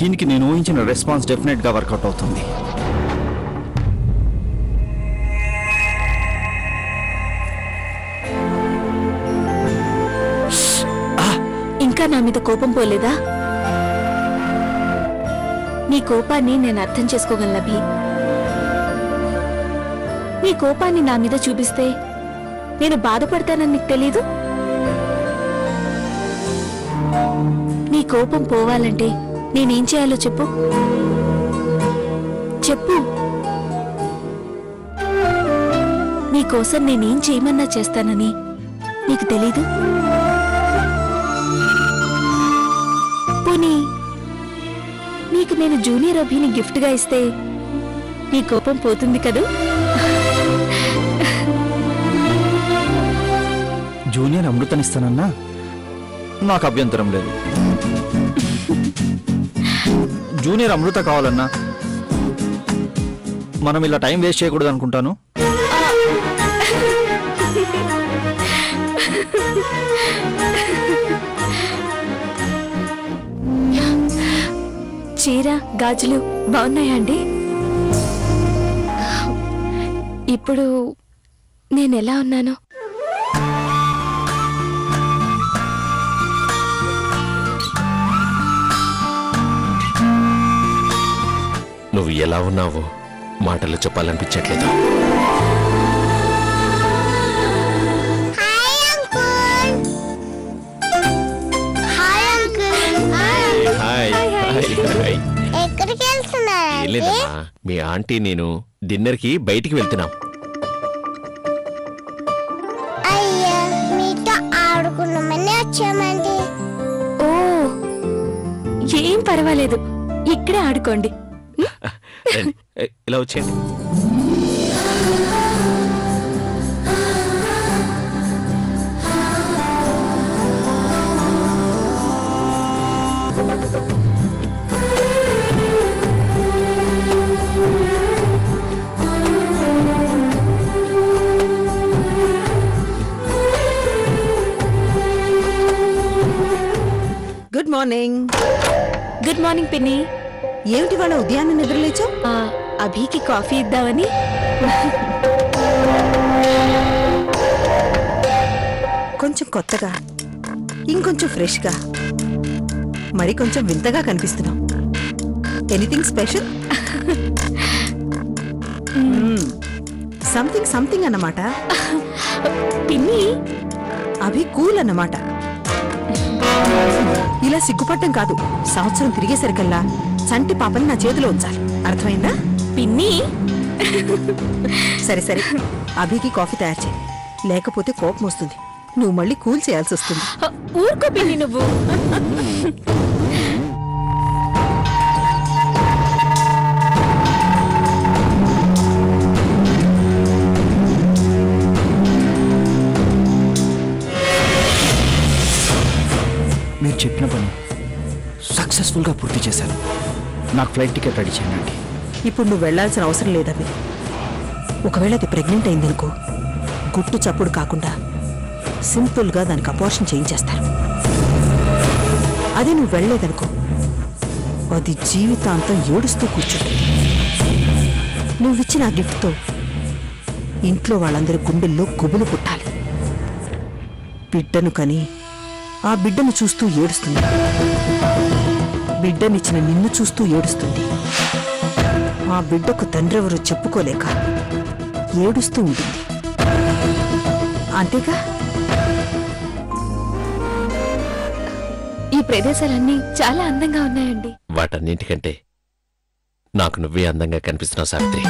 సీన్కి నేను ఊహించిన రెస్పాన్స్ డెఫినెట్గా వర్కౌట్ అవుతుంది. ఇంకా నా మీద కోపం పోలేదా? నీ కోపాన్ని నేను అర్థం చేసుకోగలను అభి. నీ కోపాన్ని నా మీద చూపిస్తే నేను బాధపడతానని నీకు తెలీదు? నీ కోపం పోవాలంటే నేనేం చేయాలో చెప్పు చెప్పు. నీకోసం నేనేం చేయమన్నా చేస్తానని నీకు తెలీదు? పోనీ నీకు నేను జూనియర్ అభిని గిఫ్ట్గా ఇస్తే నీ కోపం పోతుంది కదూ? జూనియర్ అమృతనిస్తానన్నా నాకు అభ్యంతరం లేదు. జూనియర్ అమృత కావాలన్నా మనం ఇలా టైం వేస్ట్ చేయకూడదు అనుకుంటాను. చీర గాజులు బాగున్నాయా అండి? ఇప్పుడు నేనెలా ఉన్నాను? నువ్వు ఎలా ఉన్నావో మాటలు చెప్పాలనిపించట్లేదు. ఎక్కడికి వెళ్తున్నారా? మీ ఆంటీ నేను డిన్నర్ కి బయటికి వెళ్తున్నాం. అయ్యా మీతో ఆడుకున్నామని వచ్చామండి. ఓ ఏం పర్వాలేదు, ఇక్కడే ఆడుకోండి. ఇలా వచ్చేయండి. Good morning. గుడ్ మార్నింగ్ పిన్ని. ఏమిటి వాళ్ళ ఉదయాన్నే నిద్రలేచావు? అభికి కాఫీ ఇద్దామని. కొంచెం కొత్తగా, ఇంకొంచెం ఫ్రెష్గా, మరి కొంచెం వింతగా కనిపిస్తున్నావు. Anything special? సంథింగ్ సంథింగ్ అన్నమాట. పిన్ని అభి కూల్ అన్నమాట. ఇలా సిగ్గుపడ్డం కాదు, సంవత్సరం తిరిగేసరికల్లా చంటి పాపని నా చేతిలో ఉంచాలి. అర్థమైందా? పిన్ని సరే సరే, అభికి కాఫీ తయారు చేయి, లేకపోతే కోపం వస్తుంది. నువ్వు మళ్ళీ కూల్ చేయాల్సి వస్తుంది. ఊరుకో పిన్ని నువ్వు. మీరు చెప్పిన పని సక్సెస్ఫుల్గా పూర్తి చేశాను. నాకు ఫ్లైట్ టికెట్ రెడీ చేయండి. ఇప్పుడు నువ్వు వెళ్లాల్సిన అవసరం లేదవి. ఒకవేళ అది ప్రెగ్నెంట్ అయిందనుకో, గుట్టు చప్పుడు కాకుండా సింపుల్గా దానికి అబార్షన్ చేయించేస్తారు. అదే నువ్వు వెళ్ళలేదనుకో, అది జీవితాంతం ఏడుస్తూ కూర్చుంటుంది. నువ్విచ్చిన ఆ గిఫ్ట్తో ఇంట్లో వాళ్ళందరి గుండెల్లో గుబులు పుట్టాలి. బిడ్డను కని ఆ బిడ్డను చూస్తూ ఏడుస్తుంది, బిడ్డనిచ్చిన నిన్ను చూస్తూ ఏడుస్తుంది. ఆ బిడ్డకు తండ్రెవరో చెప్పుకోలేక ఏడుస్తూ ఉంటుంది. అంతేగా? ఈ ప్రదేశాలన్నీ చాలా అందంగా ఉన్నాయండి. వాటన్నింటికంటే నాకు నువ్వే అందంగా కనిపిస్తున్నావు సావిత్రి.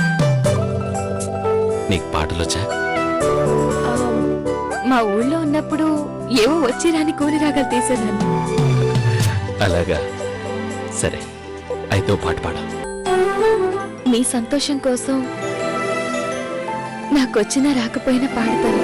నీకు పాటలొచ్చా? మా ఊళ్ళో ఉన్నప్పుడు ఏవో వచ్చి రాని కూలి రాగాలు తీసేదాన్ని. అలాగా, సరే అయితే పాట పాడు. మీ సంతోషం కోసం నాకొచ్చినా రాకపోయినా పాడతాను.